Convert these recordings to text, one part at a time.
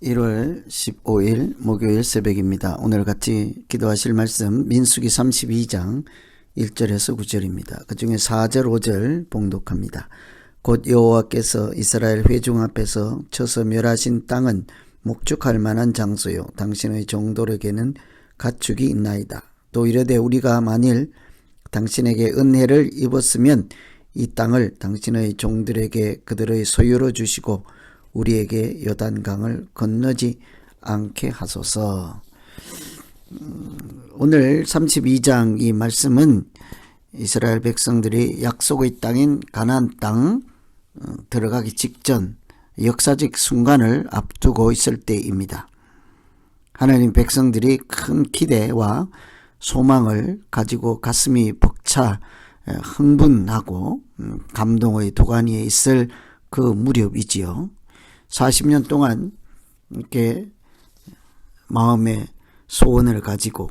1월 15일 목요일 새벽입니다. 오늘 같이 기도하실 말씀 민수기 32장 1절에서 9절입니다. 그 중에 4절 5절 봉독합니다. 곧 여호와께서 이스라엘 회중 앞에서 쳐서 멸하신 땅은 목축할 만한 장소요 당신의 종들에게는 가축이 있나이다. 또 이르되 우리가 만일 당신에게 은혜를 입었으면 이 땅을 당신의 종들에게 그들의 소유로 주시고 우리에게 요단강을 건너지 않게 하소서. 오늘 32장 이 말씀은 이스라엘 백성들이 약속의 땅인 가나안 땅 들어가기 직전 역사적 순간을 앞두고 있을 때입니다. 하나님 백성들이 큰 기대와 소망을 가지고 가슴이 벅차 흥분하고 감동의 도가니에 있을 그 무렵이지요. 40년 동안 이렇게 마음의 소원을 가지고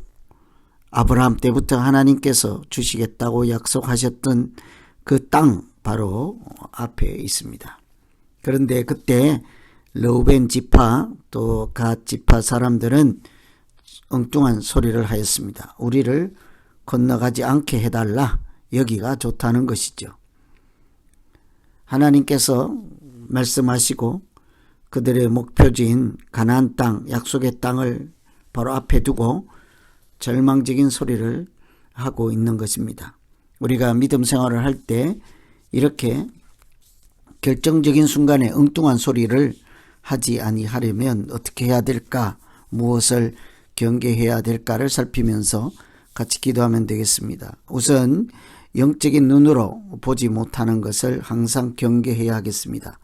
아브라함 때부터 하나님께서 주시겠다고 약속하셨던 그 땅 바로 앞에 있습니다. 그런데 그때 르우벤 지파 또 갓 지파 사람들은 엉뚱한 소리를 하였습니다. 우리를 건너가지 않게 해달라. 여기가 좋다는 것이죠. 하나님께서 말씀하시고 그들의 목표지인 가나안 땅, 약속의 땅을 바로 앞에 두고 절망적인 소리를 하고 있는 것입니다. 우리가 믿음 생활을 할 때 이렇게 결정적인 순간에 엉뚱한 소리를 하지 아니하려면 어떻게 해야 될까, 무엇을 경계해야 될까를 살피면서 같이 기도하면 되겠습니다. 우선 영적인 눈으로 보지 못하는 것을 항상 경계해야 하겠습니다.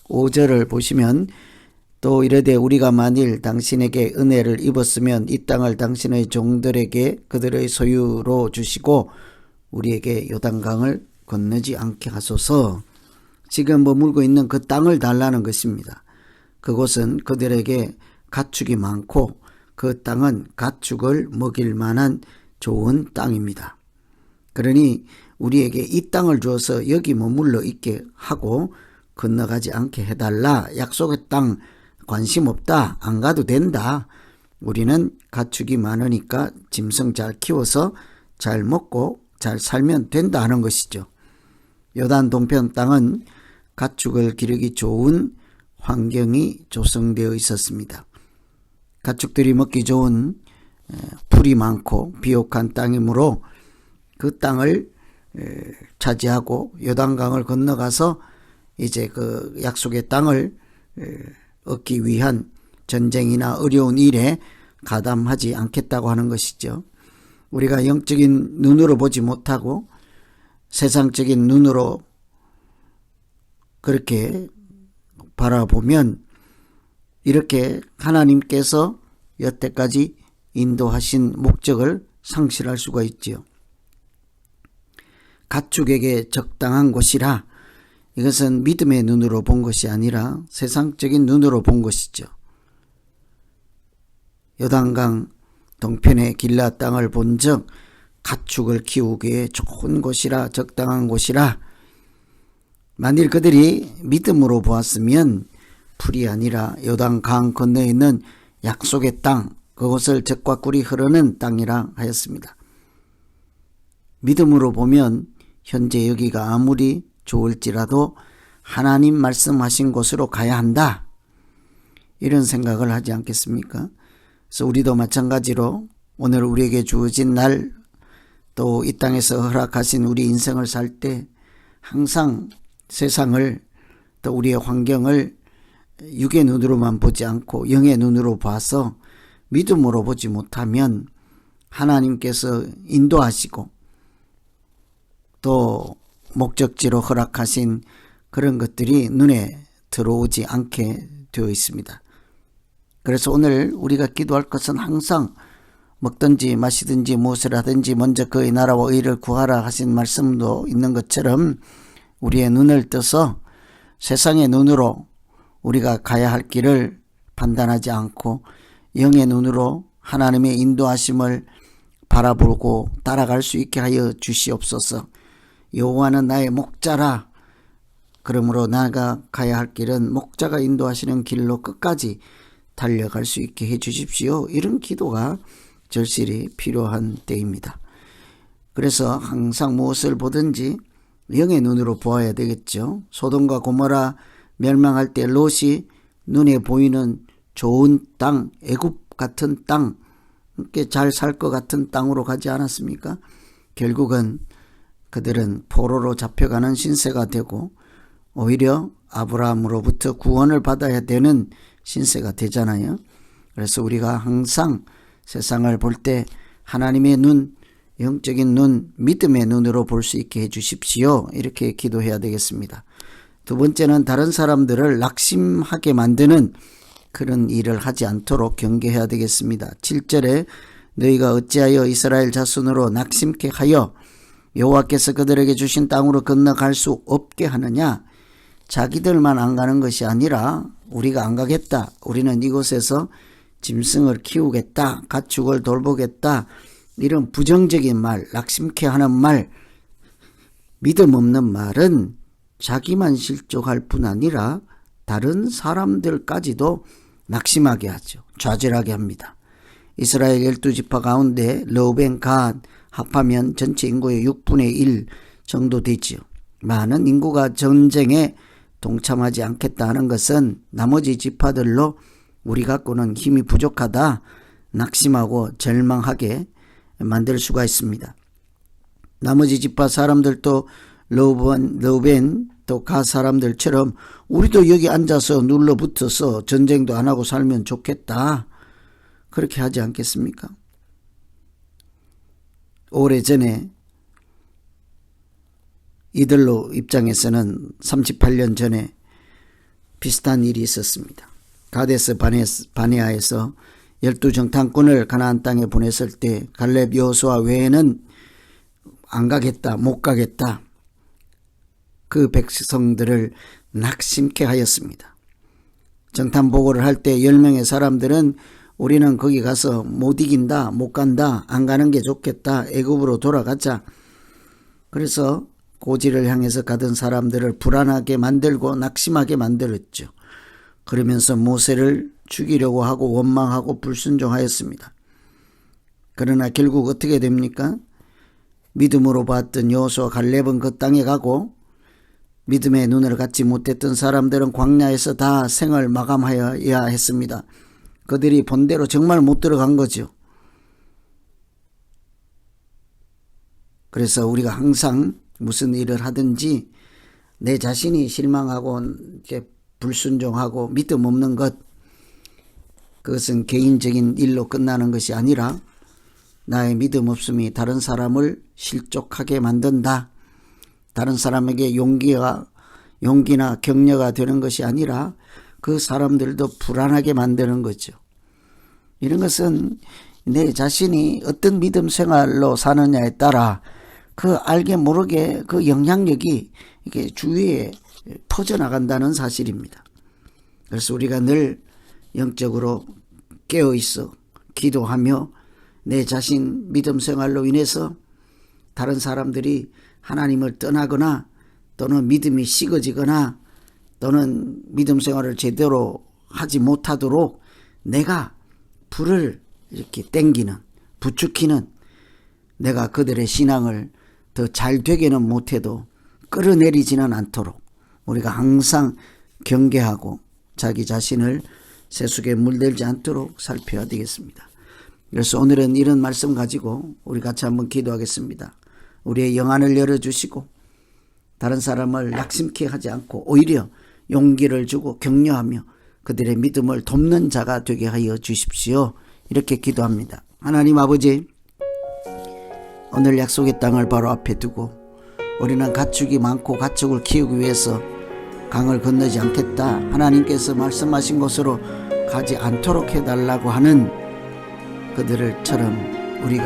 5절을 보시면 또 이르되 우리가 만일 당신에게 은혜를 입었으면 이 땅을 당신의 종들에게 그들의 소유로 주시고 우리에게 요단강을 건너지 않게 하소서. 지금 머물고 있는 그 땅을 달라는 것입니다. 그곳은 그들에게 가축이 많고 그 땅은 가축을 먹일 만한 좋은 땅입니다. 그러니 우리에게 이 땅을 주어서 여기 머물러 있게 하고 건너가지 않게 해달라. 약속의 땅 관심 없다. 안 가도 된다. 우리는 가축이 많으니까 짐승 잘 키워서 잘 먹고 잘 살면 된다 하는 것이죠. 요단 동편 땅은 가축을 기르기 좋은 환경이 조성되어 있었습니다. 가축들이 먹기 좋은 풀이 많고 비옥한 땅이므로 그 땅을 차지하고 요단강을 건너가서 이제 그 약속의 땅을 얻기 위한 전쟁이나 어려운 일에 가담하지 않겠다고 하는 것이죠. 우리가 영적인 눈으로 보지 못하고 세상적인 눈으로 그렇게 바라보면 이렇게 하나님께서 여태까지 인도하신 목적을 상실할 수가 있지요. 가축에게 적당한 곳이라 이것은 믿음의 눈으로 본 것이 아니라 세상적인 눈으로 본 것이죠. 요단강 동편의 길라 땅을 본즉 가축을 키우기에 좋은 곳이라 적당한 곳이라. 만일 그들이 믿음으로 보았으면 풀이 아니라 요단강 건너에 있는 약속의 땅, 그곳을 젖과 꿀이 흐르는 땅이라 하였습니다. 믿음으로 보면 현재 여기가 아무리 좋을지라도 하나님 말씀하신 곳으로 가야 한다. 이런 생각을 하지 않겠습니까? 그래서 우리도 마찬가지로 오늘 우리에게 주어진 날, 또 이 땅에서 허락하신 우리 인생을 살 때 항상 세상을 또 우리의 환경을 육의 눈으로만 보지 않고 영의 눈으로 봐서 믿음으로 보지 못하면 하나님께서 인도하시고 또 목적지로 허락하신 그런 것들이 눈에 들어오지 않게 되어 있습니다. 그래서 오늘 우리가 기도할 것은 항상 먹든지 마시든지 무엇을 하든지 먼저 그의 나라와 의를 구하라 하신 말씀도 있는 것처럼 우리의 눈을 떠서 세상의 눈으로 우리가 가야 할 길을 판단하지 않고 영의 눈으로 하나님의 인도하심을 바라보고 따라갈 수 있게 하여 주시옵소서. 여호와는 나의 목자라. 그러므로 나가 가야 할 길은 목자가 인도하시는 길로 끝까지 달려갈 수 있게 해 주십시오. 이런 기도가 절실히 필요한 때입니다. 그래서 항상 무엇을 보든지 영의 눈으로 보아야 되겠죠. 소돔과 고모라 멸망할 때 롯이 눈에 보이는 좋은 땅, 애굽 같은 땅, 잘 살 것 같은 땅으로 가지 않았습니까? 결국은 그들은 포로로 잡혀가는 신세가 되고 오히려 아브라함으로부터 구원을 받아야 되는 신세가 되잖아요. 그래서 우리가 항상 세상을 볼 때 하나님의 눈, 영적인 눈, 믿음의 눈으로 볼 수 있게 해 주십시오. 이렇게 기도해야 되겠습니다. 두 번째는 다른 사람들을 낙심하게 만드는 그런 일을 하지 않도록 경계해야 되겠습니다. 7절에 너희가 어찌하여 이스라엘 자손으로 낙심케 하여 여호와께서 그들에게 주신 땅으로 건너갈 수 없게 하느냐. 자기들만 안 가는 것이 아니라 우리가 안 가겠다. 우리는 이곳에서 짐승을 키우겠다. 가축을 돌보겠다. 이런 부정적인 말, 낙심케 하는 말, 믿음 없는 말은 자기만 실족할 뿐 아니라 다른 사람들까지도 낙심하게 하죠. 좌절하게 합니다. 이스라엘 12지파 가운데 르우벤, 갓 합하면 전체 인구의 6분의 1 정도 되지요. 많은 인구가 전쟁에 동참하지 않겠다 하는 것은 나머지 지파들로 우리 갖고는 힘이 부족하다 낙심하고 절망하게 만들 수가 있습니다. 나머지 지파 사람들도 르우벤 또 갓 사람들처럼 우리도 여기 앉아서 눌러붙어서 전쟁도 안 하고 살면 좋겠다. 그렇게 하지 않겠습니까? 오래전에 이들로 입장에서는 38년 전에 비슷한 일이 있었습니다. 가데스 바네아에서 12정탐꾼을 가나안 땅에 보냈을 때 갈렙 여호수아 외에는 안 가겠다, 못 가겠다. 그 백성들을 낙심케 하였습니다. 정탐 보고를 할 때 10명의 사람들은 우리는 거기 가서 못 이긴다, 못 간다, 안 가는 게 좋겠다, 애굽으로 돌아가자. 그래서 고지를 향해서 가던 사람들을 불안하게 만들고 낙심하게 만들었죠. 그러면서 모세를 죽이려고 하고 원망하고 불순종하였습니다. 그러나 결국 어떻게 됩니까? 믿음으로 봤던 여호수아 갈렙은 그 땅에 가고 믿음의 눈을 갖지 못했던 사람들은 광야에서 다 생을 마감하여야 했습니다. 그들이 본대로 정말 못 들어간 거죠. 그래서 우리가 항상 무슨 일을 하든지 내 자신이 실망하고 이렇게 불순종하고 믿음 없는 것, 그것은 개인적인 일로 끝나는 것이 아니라 나의 믿음 없음이 다른 사람을 실족하게 만든다. 다른 사람에게 용기나 격려가 되는 것이 아니라 그 사람들도 불안하게 만드는 거죠. 이런 것은 내 자신이 어떤 믿음 생활로 사느냐에 따라 그 알게 모르게 그 영향력이 이렇게 주위에 퍼져나간다는 사실입니다. 그래서 우리가 늘 영적으로 깨어있어 기도하며 내 자신 믿음 생활로 인해서 다른 사람들이 하나님을 떠나거나 또는 믿음이 식어지거나 또는 믿음 생활을 제대로 하지 못하도록 내가 불을 이렇게 땡기는, 부추기는, 내가 그들의 신앙을 더 잘 되게는 못해도 끌어내리지는 않도록 우리가 항상 경계하고 자기 자신을 세속에 물들지 않도록 살펴야 되겠습니다. 그래서 오늘은 이런 말씀 가지고 우리 같이 한번 기도하겠습니다. 우리의 영안을 열어주시고 다른 사람을 낙심케 하지 않고 오히려 용기를 주고 격려하며 그들의 믿음을 돕는 자가 되게 하여 주십시오. 이렇게 기도합니다. 하나님 아버지, 오늘 약속의 땅을 바로 앞에 두고 우리는 가축이 많고 가축을 키우기 위해서 강을 건너지 않겠다. 하나님께서 말씀하신 곳으로 가지 않도록 해달라고 하는 그들을처럼 우리가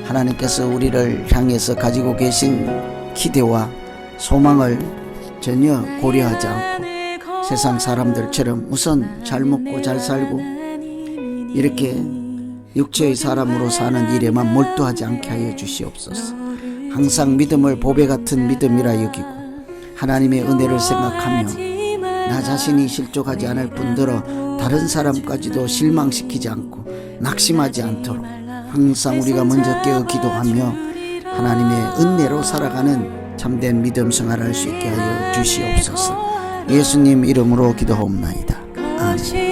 하나님께서 우리를 향해서 가지고 계신 기대와 소망을 전혀 고려하지 않고 세상 사람들처럼 우선 잘 먹고 잘 살고 이렇게 육체의 사람으로 사는 일에만 몰두하지 않게 하여 주시옵소서. 항상 믿음을 보배 같은 믿음이라 여기고 하나님의 은혜를 생각하며 나 자신이 실족하지 않을 뿐더러 다른 사람까지도 실망시키지 않고 낙심하지 않도록 항상 우리가 먼저 깨어 기도하며 하나님의 은혜로 살아가는 참된 믿음 생활할 수 있게 하여 주시옵소서. 예수님 이름으로 기도하옵나이다. 아멘.